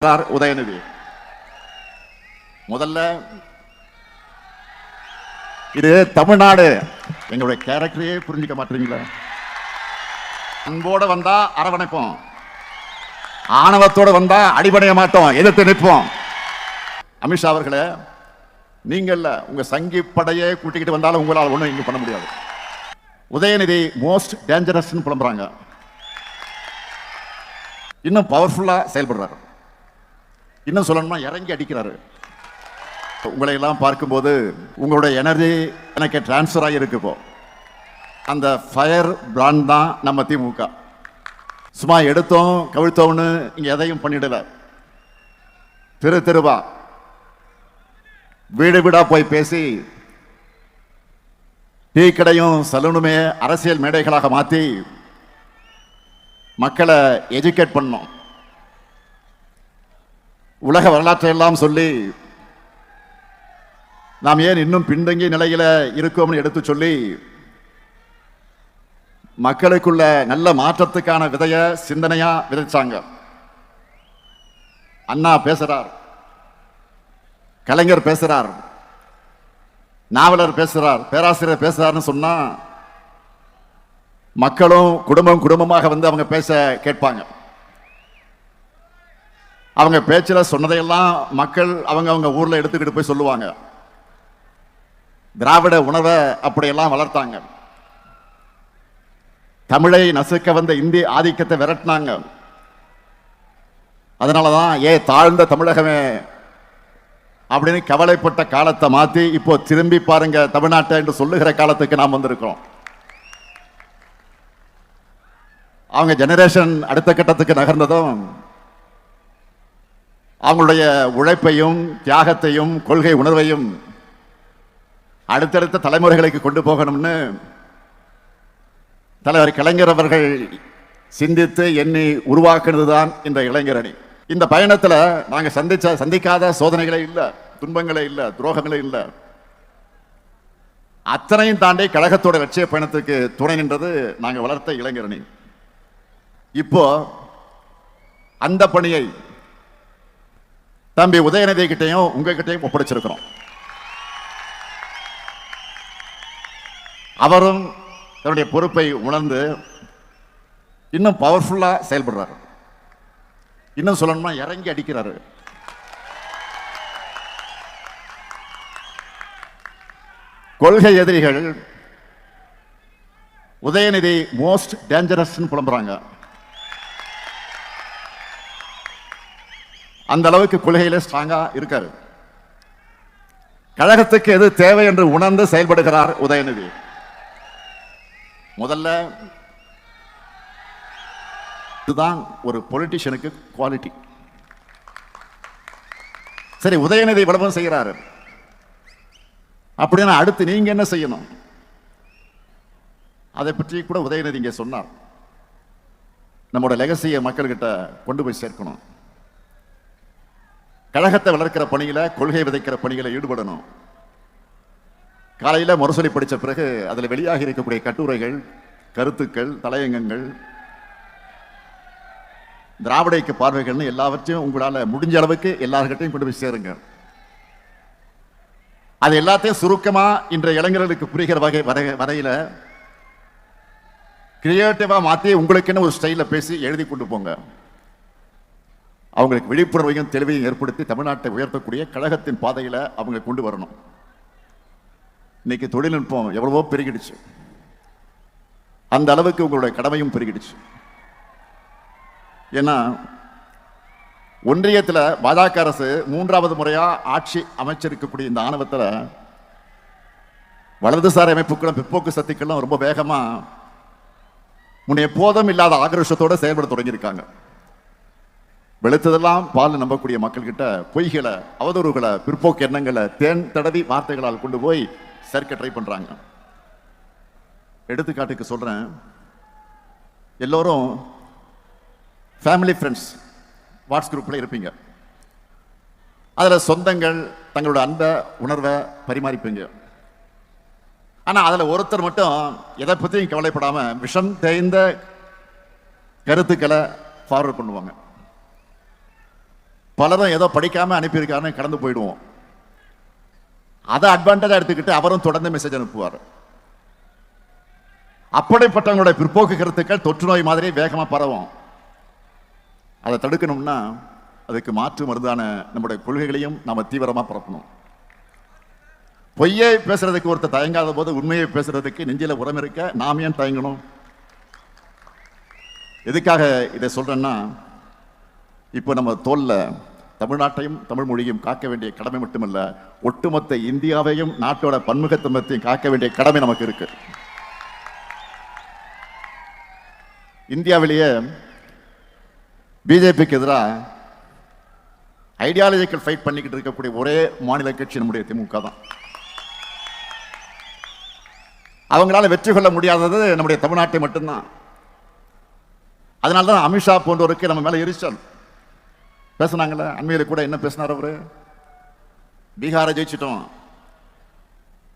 உதயநிதி முதல்ல இது தமிழ்நாடு. எங்களுடைய கேரக்டரையே புரிஞ்சுக்க மாட்டீங்களா? அன்போட வந்தா அரவணைப்போம், ஆணவத்தோட வந்தா அடிபடைய மாட்டோம், எதிர்த்து நிற்போம். அமித்ஷா அவர்களே, நீங்க இல்ல, உங்க சங்கி படையே கூட்டிக்கிட்டு வந்தாலும் உங்களால் ஒண்ணும் இங்க பண்ண முடியாது. உதயநிதி மோஸ்ட் டேஞ்சரஸ் புலம்புறாங்க. இன்னும் பவர்ஃபுல்லா செயல்படுறாரு. இன்னும் சொல்லணும்னா இறங்கி அடிக்கிறாரு. உங்களை எல்லாம் பார்க்கும்போது உங்களுடைய எனர்ஜி எனக்கு டிரான்ஸ்ஃபர் ஆகியிருக்கு. இப்போ அந்த ஃபயர் பிராண்ட் தான் நம்ம திமுக. சும்மா எடுத்தோம் கவிழ்த்தோம்னு இங்க எதையும் பண்ணிடல. தெரு தெருவா வீடு வீடா போய் பேசி டீ கடையும் சலூனுமே அரசியல் மேடைகளாக மாற்றி மக்களை எஜுகேட் பண்ணோம். உலக வரலாற்றை எல்லாம் சொல்லி நாம் ஏன் இன்னும் பின்தங்கிய நிலையில இருக்கோம்னு எடுத்து சொல்லி மக்களுக்குள்ள நல்ல மாற்றத்துக்கான விதைய சிந்தனையா விதைச்சாங்க. அண்ணா பேசுறார், கலைஞர் பேசுறார், நாவலர் பேசுறார், பேராசிரியர் பேசுறாருன்னு சொன்னா மக்களும் குடும்பம் குடும்பமாக வந்து அவங்க பேச கேட்பாங்க. அவங்க பேச்சில் சொன்னதையெல்லாம் மக்கள் அவங்க ஊர்ல எடுத்துக்கிட்டு போய் சொல்லுவாங்க. திராவிட உணவை அப்படியெல்லாம் வளர்த்தாங்க. தமிழை நசுக்க வந்த இந்தி ஆதிக்கத்தை விரட்டினாங்க. அதனாலதான் தாழ்ந்த தமிழகமே அப்படின்னு கவலைப்பட்ட காலத்தை மாத்தி இப்போ திரும்பி பாருங்க தமிழ்நாட்டை என்று சொல்லுகிற காலத்துக்கு நாம் வந்திருக்கிறோம். அவங்க ஜெனரேஷன் அடுத்த கட்டத்துக்கு நகர்ந்ததும் அவங்களுடைய உழைப்பையும் தியாகத்தையும் கொள்கை உணர்வையும் அடுத்தடுத்த தலைமுறைகளுக்கு கொண்டு போகணும்னு தலைவர் கலைஞர் அவர்கள் சிந்தித்து எண்ணி உருவாக்குனதுதான் இந்த இளைஞரணி. இந்த பயணத்தில் நாங்கள் சந்திக்காத சோதனைகளே இல்லை, துன்பங்களே இல்லை, துரோகங்களே இல்லை. அத்தனையும் தாண்டி கழகத்தோட லட்சிய பயணத்துக்கு துணை நின்றது நாங்கள் வளர்த்த இளைஞரணி. இப்போ அந்த பணியை தம்பி உதயநிதி கிட்டையும் உங்ககிட்டையும் ஒப்படைச்சிருக்கிறோம். அவரும் தன்னுடைய பொறுப்பை உணர்ந்து இன்னும் பவர்ஃபுல்லா செயல்படுறாரு. இன்னும் சொல்லணும்னா இறங்கி அடிக்கிறாரு. கொள்கை எதிரிகள் உதயநிதி மோஸ்ட் டேஞ்சரஸ் புலம்புறாங்க. அந்த அளவுக்கு கொள்கையில ஸ்ட்ராங்கா இருக்காரு. கழகத்துக்கு எது தேவை என்று உணர்ந்து செயல்படுகிறார் உதயநிதி. முதல்ல இதுதான் ஒரு பொலிட்டிஷியனுக்கு குவாலிட்டி. சரி, உதயநிதி விளம்பரம் செய்கிறாரு அப்படின்னா அடுத்து நீங்க என்ன செய்யணும்? அதை பற்றி கூட உதயநிதி இங்கே சொன்னார். நம்மோட லெகசியை மக்கள்கிட்ட கொண்டு போய் சேர்க்கணும். கழகத்தை வளர்க்கிற பணியில, கொள்கை விதைக்கிற பணிகளை ஈடுபடணும். காலையில முரசொலி படித்த பிறகு அதில் வெளியாகி இருக்கக்கூடிய கட்டுரைகள், கருத்துக்கள், தலையங்கங்கள், திராவிட இயக்க பார்வைகள்னு எல்லாவற்றையும் உங்களால முடிஞ்ச அளவுக்கு எல்லார்கிட்டையும் கொண்டு போய் சேருங்க. அது எல்லாத்தையும் சுருக்கமா இன்றைய இளைஞர்களுக்கு புரிகிற வரையில கிரியேட்டிவா மாத்தி உங்களுக்குன்னு ஒரு ஸ்டைல பேசி எழுதி கொண்டு போங்க. அவங்களுக்கு விழிப்புணர்வையும் தெளிவையும் ஏற்படுத்தி தமிழ்நாட்டை உயர்த்தக்கூடிய கழகத்தின் பாதையில அவங்க கொண்டு வரணும். இன்னைக்கு தொழில்நுட்பம் எவ்வளவோ பெருகிடுச்சு, அந்த அளவுக்கு உங்களுடைய கடமையும் பெருகிடுச்சு. ஏன்னா ஒன்றியத்தில் பாஜக அரசு 3வது முறையா ஆட்சி அமைச்சிருக்கக்கூடிய இந்த ஆணவத்தில் வலதுசாரி அமைப்புகளும் பிற்போக்கு சக்திகளும் ரொம்ப வேகமா முன்னைய போதும் இல்லாத ஆக்ரோஷத்தோட செயல்பட தொடங்கியிருக்காங்க. வெளுத்ததெல்லாம் பால் நம்பக்கூடிய மக்கள்கிட்ட பொய்களை, அவதூறுகளை, பிற்போக்கு எண்ணங்களை தேன் தடவி வார்த்தைகளால் கொண்டு போய் சேர்க்க ட்ரை பண்றாங்க. எடுத்துக்காட்டுக்கு சொல்றேன், எல்லோரும் ஃபேமிலி ஃப்ரெண்ட்ஸ் வாட்ஸ் குரூப்ல இருப்பீங்க. அதுல சொந்தங்கள் தங்களோட அன்பை உணர்வை பரிமாறிப்பீங்க. ஆனா அதுல ஒருத்தர் மட்டும் எதை பத்தியும் கவலைப்படாம விஷம் தேய்ந்த கருத்துக்களை ஃபார்வர்ட் பண்ணுவாங்க. பலரும் ஏதோ படிக்காம அனுப்பியிருக்காருன்னு கடந்து போயிடுவோம். அதை அட்வான்டேஜா எடுத்துக்கிட்டு அவரும் தொடர்ந்து மெசேஜ் அனுப்புவார். அப்படிப்பட்டவங்களுடைய பிற்போக்கு கருத்துக்கள் தொற்று நோய் மாதிரி வேகமா பரவும். அதை தடுக்கணும்னா அதுக்கு மாற்று மருந்தான நம்முடைய கொள்கைகளையும் நாம தீவிரமா பரப்பணும். பொய்யை பேசுறதுக்கு ஒருத்தர் தயங்காத போது உண்மையை பேசுறதுக்கு நெஞ்சில உரம் இருக்க நாம் ஏன் தயங்கணும்? எதுக்காக இதை சொல்றேன்னா, இப்போ நம்ம தோல்ல தமிழ்நாட்டையும் தமிழ் மொழியும் காக்க வேண்டிய கடமை மட்டுமல்ல, ஒட்டுமொத்த இந்தியாவையும் நாட்டோட பன்முகத்தன்மையையும் காக்க வேண்டிய கடமை நமக்கு இருக்கு. இந்தியாவிலேயே பிஜேபிக்கு எதிராக ஐடியாலஜிக்கல் ஃபைட் பண்ணிக்கிட்டு இருக்கக்கூடிய ஒரே மாநில கட்சி நம்முடைய திமுக தான். அவங்களால வெற்றி கொள்ள முடியாதது நம்முடைய தமிழ்நாட்டை மட்டும்தான். அதனால தான் அமித்ஷா போன்றவருக்கு நம்ம மேல எரிச்சல். பேசினாங்கல்ல, அண்மையில் கூட என்ன பேசினார் அவரு? பீகாரை ஜெயிச்சிட்டோம்,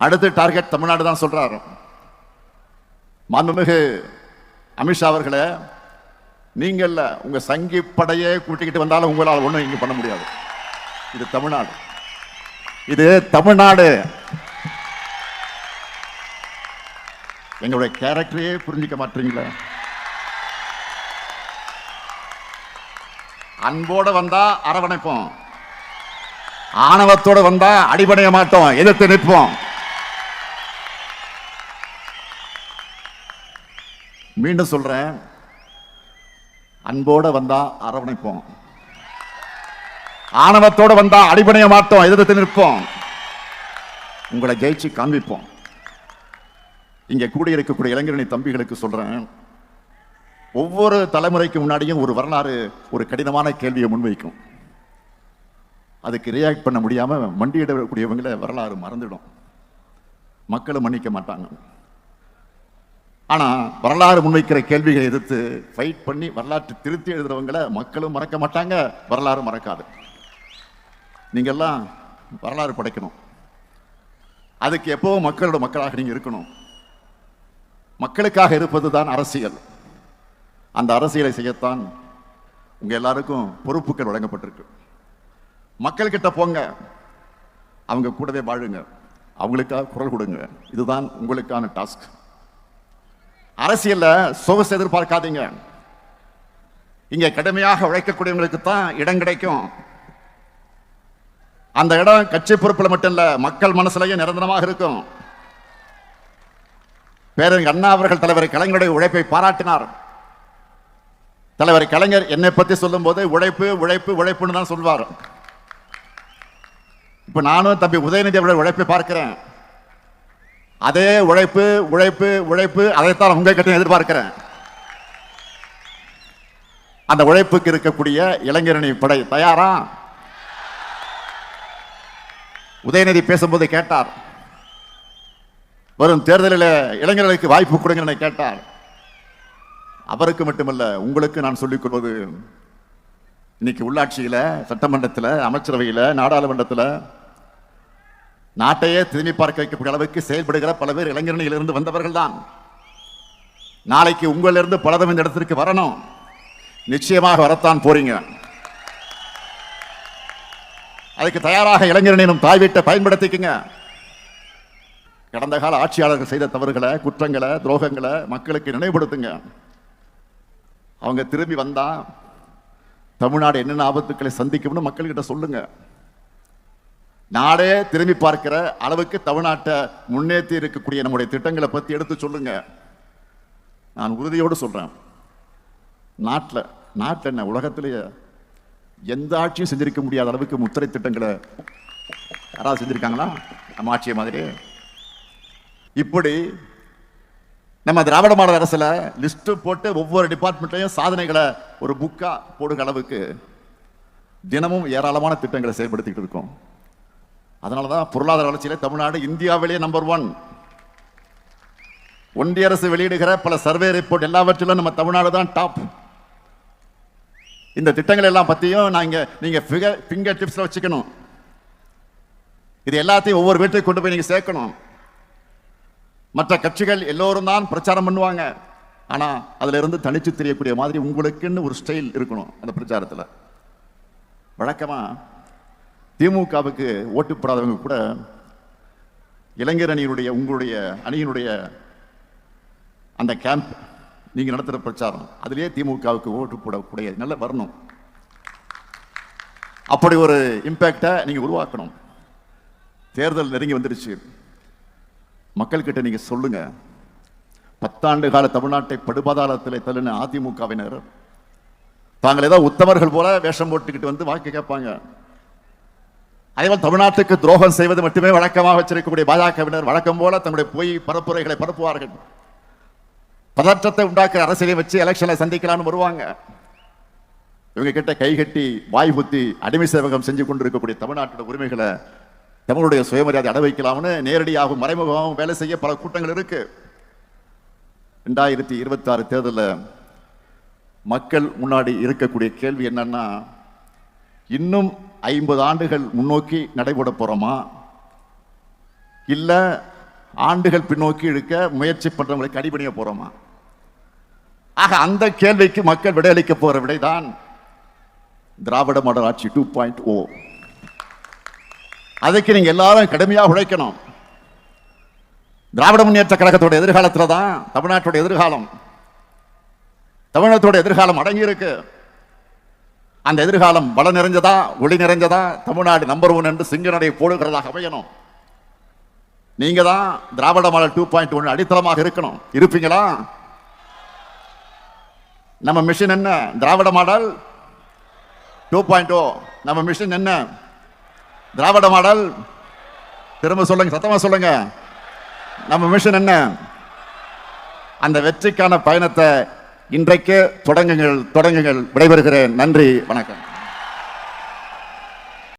அடுத்து டார்கெட் தமிழ்நாடு தான் சொல்றாரு. மாண்புமிகு அமித்ஷா அவர்களே, நீங்கள்ல உங்க சங்கி படையே கூட்டிக்கிட்டு வந்தாலும் உங்களால் ஒண்ணும் இங்க பண்ண முடியாது. இது தமிழ்நாடு, இது தமிழ்நாடு. எங்களுடைய கேரக்டரையே புரிஞ்சிக்க மாட்டீங்களா? அன்போட வந்தா அரவணைப்போம், ஆணவத்தோட வந்தா அடிபடைய மாட்டோம், எதிர்த்து நிற்போம். மீண்டும் சொல்றேன், அன்போட வந்தா அரவணைப்போம், ஆணவத்தோட வந்தா அடிபடைய மாட்டோம், எதிர்த்து நிற்போம், உங்களை ஜெயிச்சு காண்பிப்போம். இங்க கூடியிருக்கக்கூடிய இளைஞரணி தம்பிகளுக்கு சொல்றேன், ஒவ்வொரு தலைமுறைக்கு முன்னாடியும் ஒரு வரலாறு ஒரு கடினமான கேள்வியை முன்வைக்கும். அதுக்கு ரியாக்ட் பண்ண முடியாம மண்டியிடக்கூடியவங்களை வரலாறு மறந்துடும், மக்களும் மன்னிக்க மாட்டாங்க. ஆனா வரலாறு முன்வைக்கிற கேள்விகளை எதிர்த்து ஃபைட் பண்ணி வரலாற்று திருத்தி எழுதுறவங்களை மக்களும் மறக்க மாட்டாங்க, வரலாறு மறக்காது. நீங்க எல்லாம் வரலாறு படைக்கணும். அதுக்கு எப்பவும் மக்களோட மக்களாக நீங்க இருக்கணும். மக்களுக்காக இருப்பதுதான் அரசியல். அந்த அரசியலை செய்யத்தான் உங்க எல்லாருக்கும் பொறுப்புகள் வழங்கப்பட்டிருக்கு. மக்கள் கிட்ட போங்க, அவங்க கூடவே வாழுங்க, அவங்களுக்காக குரல் கொடுங்க. இதுதான் உங்களுக்கான டாஸ்க். அரசியல்ல சொகுசு எதிர்பார்க்காதீங்க. இங்க கடுமையாக உழைக்கக்கூடியவங்களுக்கு தான் இடம் கிடைக்கும். அந்த இடம் கட்சி பொறுப்புல மட்டும் இல்ல, மக்கள் மனசுலயும் நிரந்தரமாக இருக்கும். பேரறிஞர் அண்ணா அவர்கள் தலைவர் கலைஞருடைய உழைப்பை பாராட்டினார். தலைவர் கலைஞர் என்னை பத்தி சொல்லும் போது உழைப்பு உழைப்பு உழைப்புன்னு தான் சொல்வார். இப்ப நானும் தம்பி உதயநிதி அவருடைய உழைப்பை பார்க்கிறேன். அதே உழைப்பு உழைப்பு உழைப்பு, அதைத்தான் உங்க கிட்ட எதிர்பார்க்கிறேன். அந்த உழைப்புக்கு இருக்கக்கூடிய இளைஞரணி படை தயாரா? உதயநிதி பேசும்போது கேட்டார், வரும் தேர்தலில் இளைஞர்களுக்கு வாய்ப்பு கொடுங்க கேட்டார். அவருக்கு மட்டுமல்ல, உங்களுக்கு நான் சொல்லிக் கொள்வது, இன்னைக்கு உள்ளாட்சியில, சட்டமன்றத்தில், அமைச்சரவையில், நாடாளுமன்றத்தில் நாட்டையே திரும்பி பார்க்க வைக்கக்கூடிய அளவுக்கு செயல்படுகிற பல பேர் இளைஞரணியிலிருந்து வந்தவர்கள் தான். நாளைக்கு உங்களிலிருந்து பலரும் இந்த இடத்திற்கு வரணும். நிச்சயமாக வரத்தான் போறீங்க. அதுக்கு தயாராக இளைஞரணியும் தாய் வீட்டை பயன்படுத்திக்குங்க. கடந்த கால ஆட்சியாளர்கள் செய்த தவறுகளை, குற்றங்களை, துரோகங்களை மக்களுக்கு நினைவுபடுத்துங்க. அவங்க திரும்பி வந்தா தமிழ்நாடு என்னென்ன ஆபத்துக்களை சந்திக்கும்னு மக்கள்கிட்ட சொல்லுங்க. நாடே திரும்பி பார்க்கிற அளவுக்கு தமிழ்நாட்டை முன்னேற்றி இருக்கக்கூடிய நம்முடைய திட்டங்களை பத்தி எடுத்து சொல்லுங்க. நான் உறுதியோடு சொல்றேன், நாட்டில் என்ன உலகத்திலேயே எந்த ஆட்சியும் செஞ்சிருக்க முடியாத அளவுக்கு முத்திரை திட்டங்களை யாராவது செஞ்சிருக்காங்களா நம்ம ஆட்சியை மாதிரி? இப்படி நம்ம திராவிட மாடல் அரசுல லிஸ்ட் போட்டு ஒவ்வொரு டிபார்ட்மெண்ட்லையும் சாதனைகளை ஒரு புக்கா போடுகிற அளவுக்கு தினமும் ஏராளமான திட்டங்களை செயல்படுத்திட்டு இருக்கோம். அதனாலதான் பொருளாதார வளர்ச்சியில தமிழ்நாடு இந்தியாவிலேயே நம்பர் 1. ஒன்றிய அரசு வெளியிடுகிற பல சர்வே ரிப்போர்ட் எல்லாவற்றிலும் நம்ம தமிழ்நாடு தான் டாப். இந்த திட்டங்கள் எல்லாம் பத்தியும் நீங்க ஃபிங்கர் டிப்ஸ்ல வச்சுக்கணும். இது எல்லாத்தையும் ஒவ்வொரு வீட்டுக்கு கொண்டு போய் நீங்க சேர்க்கணும். மற்ற கட்சிகள் எல்லோரும் தான் பிரச்சாரம் பண்ணுவாங்க, ஆனா அதுல இருந்து தனிச்சு தெரியக்கூடிய மாதிரி உங்களுக்குன்னு ஒரு ஸ்டைல் இருக்கணும் அந்த பிரச்சாரத்தில். வழக்கமா திமுகவுக்கு ஓட்டு போடாதவங்க கூட இளைஞர் அணியினுடைய உங்களுடைய அணியினுடைய அந்த கேம்ப் நீங்க நடத்துற பிரச்சாரம் அதிலே திமுகவுக்கு ஓட்டு போடக்கூடிய நல்ல வரணும். அப்படி ஒரு இம்பாக்டை நீங்க உருவாக்கணும். தேர்தல் நெருங்கி வந்துருச்சு. மக்கள்கிட்ட நீங்க சொல்லுங்க, 10 ஆண்டு கால தமிழ்நாட்டை படுபாதாளத்தில் தள்ளின அதிமுகவினர் தாங்கள் ஏதோ உத்தமர்கள் போல வேஷம் போட்டுக்கிட்டு வந்து வாக்கு கேட்பாங்க. அதேபோல் தமிழ்நாட்டுக்கு துரோகம் செய்வது மட்டுமே வழக்கமாக வச்சிருக்கக்கூடிய பாஜகவினர் வழக்கம் போல தங்களுடைய பொய் பரப்புரைகளை பரப்புவார்கள். பதற்றத்தை உண்டாக்குற அரசியலை வச்சு எலெக்ஷனை சந்திக்கலாம்னு வருவாங்க. இவங்க கிட்ட கைகட்டி வாய் புத்தி அடிமை சேவகம் செஞ்சு கொண்டு இருக்கக்கூடிய தமிழ்நாட்டோட உரிமைகளை தமிழுடைய சுயமரியாதை அட வைக்கலாம்னு நேரடியாகவும் மறைமுகமாகவும் வேலை செய்ய பல கூட்டங்கள் இருக்கு. 2026 தேர்தலில் மக்கள் முன்னாடி இருக்கக்கூடிய கேள்வி என்னன்னா, இன்னும் 50 ஆண்டுகள் முன்னோக்கி நடைபெற போறோமா, இல்ல ஆண்டுகள் பின்னோக்கி இழுக்க முயற்சி பண்றவங்களுக்கு அடிபணிய போறோமா? ஆக அந்த கேள்விக்கு மக்கள் விடையளிக்க போற விடைதான் திராவிட மாடல் ஆட்சி 2.0. அதுக்கு நீங்க எல்லாரும் கடுமையாக உழைக்கணும். திராவிட முன்னேற்ற கழகத்தோட எதிர்காலத்துல தான் தமிழ்நாட்டோட எதிர்காலம், தமிழகத்தோட எதிர்காலம் அடங்கி இருக்கு. அந்த எதிர்காலம் பல நிறைஞ்சதா ஒளி நிறைஞ்சதா தமிழ்நாடு நம்பர் 1 என்று சிங்க நடை போடுகிறதாக அமையணும். நீங்க தான் திராவிட மாடல் 2.1 அடித்தளமாக இருக்கணும். இருப்பீங்களா? நம்ம மிஷன் என்ன? திராவிட மாடல் 2.0. நம்ம மிஷன் என்ன? திராவிட மாடல். திரும்ப சொல்லுங்க, சத்தமா சொல்லுங்க. நம்ம மிஷன் என்ன? அந்த வெற்றிக்கான பயணத்தை இன்றைக்கு தொடங்குங்கள். விடைபெறுகிறேன். நன்றி, வணக்கம்.